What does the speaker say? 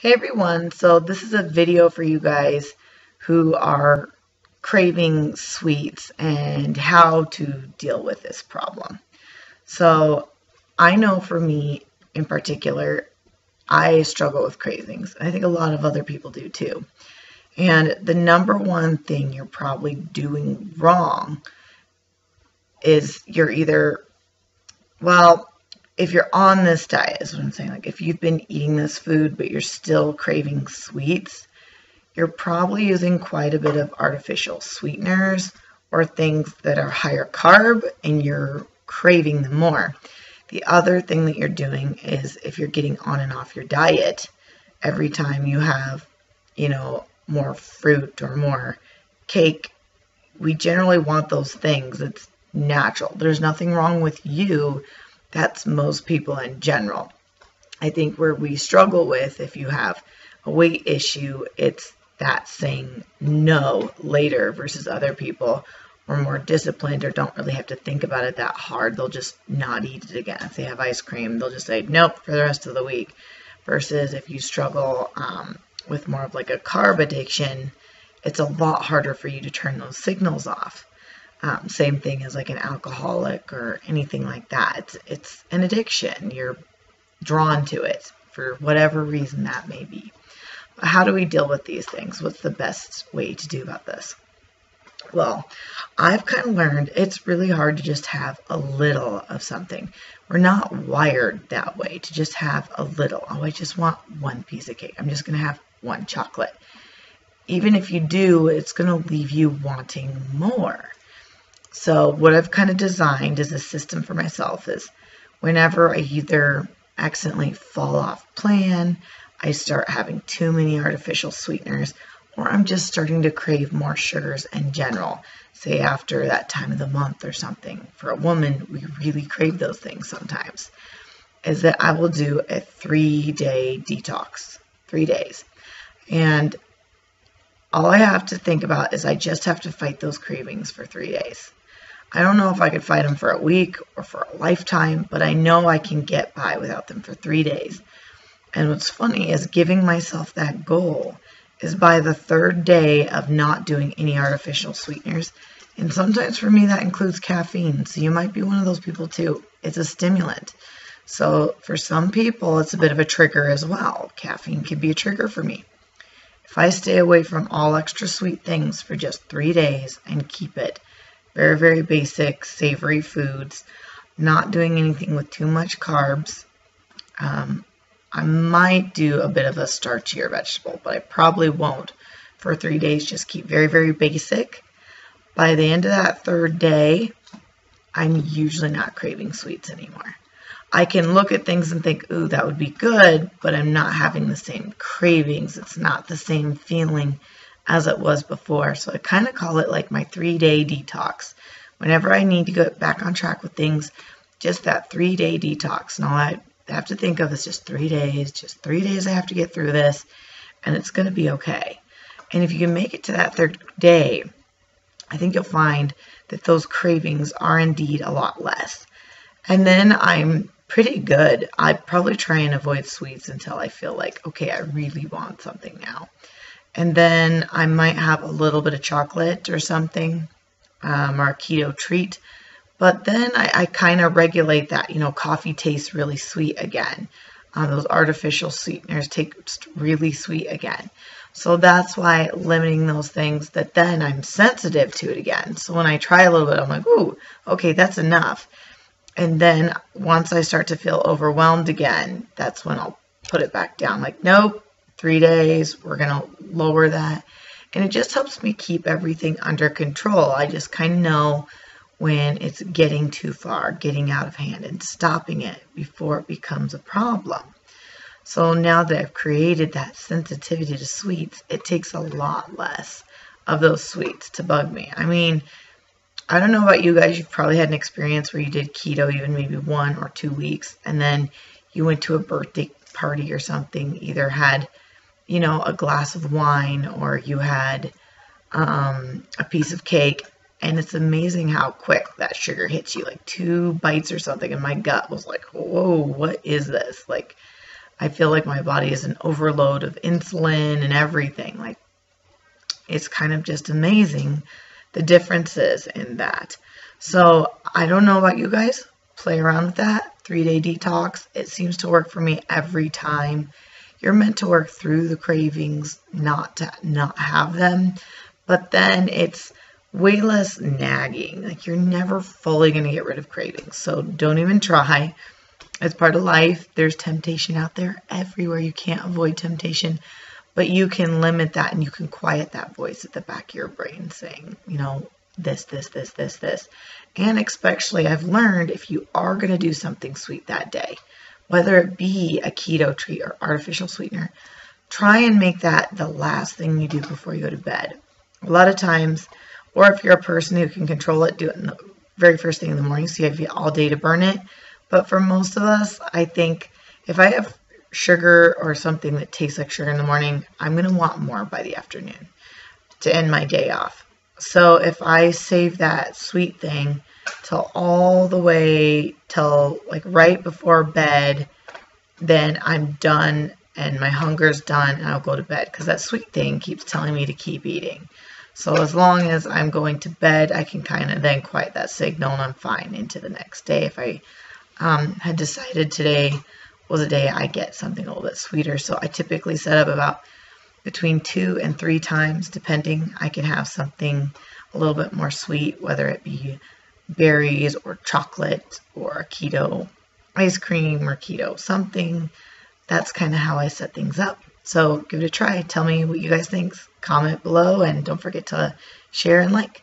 Hey everyone, so this is a video for you guys who are craving sweets and how to deal with this problem. So I know for me in particular, I struggle with cravings. I think a lot of other people do too. And the number one thing you're probably doing wrong is you're either, well, if you're on this diet is what I'm saying. Like if you've been eating this food, but you're still craving sweets, you're probably using quite a bit of artificial sweeteners or things that are higher carb and you're craving them more. The other thing that you're doing is if you're getting on and off your diet, every time you have, more fruit or more cake, we generally want those things. It's natural. There's nothing wrong with you. That's most people in general. I think where we struggle with, if you have a weight issue, it's that saying no later versus other people who are more disciplined or don't really have to think about it that hard. They'll just not eat it again. If they have ice cream, they'll just say nope for the rest of the week. Versus if you struggle with more of like a carb addiction, it's a lot harder for you to turn those signals off. Same thing as like an alcoholic or anything like that. It's an addiction. You're drawn to it for whatever reason that may be. But how do we deal with these things? What's the best way to do about this? Well, I've kind of learned it's really hard to just have a little of something. We're not wired that way to just have a little. Oh, I just want one piece of cake. I'm just going to have one chocolate. Even if you do, it's going to leave you wanting more. So what I've kind of designed as a system for myself is whenever I either accidentally fall off plan, I start having too many artificial sweeteners, or I'm just starting to crave more sugars in general, say after that time of the month or something. For a woman, we really crave those things sometimes, is that I will do a 3-day detox, 3 days. And all I have to think about is I just have to fight those cravings for 3 days. I don't know if I could fight them for a week or for a lifetime, but I know I can get by without them for 3 days. And what's funny is giving myself that goal is by the 3rd day of not doing any artificial sweeteners. And sometimes for me that includes caffeine. So you might be one of those people too. It's a stimulant. So for some people, it's a bit of a trigger as well. Caffeine can be a trigger for me. If I stay away from all extra sweet things for just 3 days and keep it very, very basic, savory foods, not doing anything with too much carbs. I might do a bit of a starchier vegetable, but I probably won't for 3 days. Just keep very, very basic. By the end of that 3rd day, I'm usually not craving sweets anymore. I can look at things and think, ooh, that would be good, but I'm not having the same cravings. It's not the same feeling as it was before. So I kind of call it like my 3-day detox. Whenever I need to get back on track with things, just that 3-day detox. And all I have to think of is just 3 days, just 3 days I have to get through this, and it's going to be okay. And if you can make it to that 3rd day, I think you'll find that those cravings are indeed a lot less. And then I'm pretty good. I probably try and avoid sweets until I feel like, okay, I really want something now. And then I might have a little bit of chocolate or something, or a keto treat. But then I kind of regulate that. Coffee tastes really sweet again. Those artificial sweeteners taste really sweet again. So that's why limiting those things that then I'm sensitive to it again. So when I try a little bit, I'm like, ooh, okay, that's enough. And then once I start to feel overwhelmed again, that's when I'll put it back down. Like, nope, 3 days, we're going to lower that. And it just helps me keep everything under control. I just kind of know when it's getting too far, getting out of hand, and stopping it before it becomes a problem. So now that I've created that sensitivity to sweets, it takes a lot less of those sweets to bug me. I mean, I don't know about you guys, you've probably had an experience where you did keto even maybe 1 or 2 weeks, and then you went to a birthday party or something, either had, a glass of wine or you had a piece of cake, and it's amazing how quick that sugar hits you, like 2 bites or something, and my gut was like, whoa, what is this? Like, I feel like my body is an overload of insulin and everything. Like, it's kind of just amazing the differences in that. So I don't know about you guys. Play around with that 3-day detox. It seems to work for me every time. You're meant to work through the cravings, not to not have them, but then it's way less nagging. Like, you're never fully going to get rid of cravings, so don't even try. It's part of life. There's temptation out there everywhere. You can't avoid temptation, but you can limit that, and you can quiet that voice at the back of your brain saying, this. And especially, I've learned, if you are going to do something sweet that day, whether it be a keto treat or artificial sweetener, try and make that the last thing you do before you go to bed. A lot of times, or if you're a person who can control it, do it in the very first thing in the morning so you have all day to burn it. But for most of us, I think if I have sugar or something that tastes like sugar in the morning, I'm going to want more by the afternoon to end my day off. So if I save that sweet thing till all the way till like right before bed, then I'm done and my hunger's done and I'll go to bed, because that sweet thing keeps telling me to keep eating. So as long as I'm going to bed, I can kind of then quiet that signal and I'm fine into the next day. If I had decided today was a day I get something a little bit sweeter, so I typically set up about between 2 and 3 times, depending. I can have something a little bit more sweet, whether it be berries or chocolate or keto ice cream or keto something. That's kind of how I set things up. So give it a try. Tell me what you guys think. Comment below, and don't forget to share and like.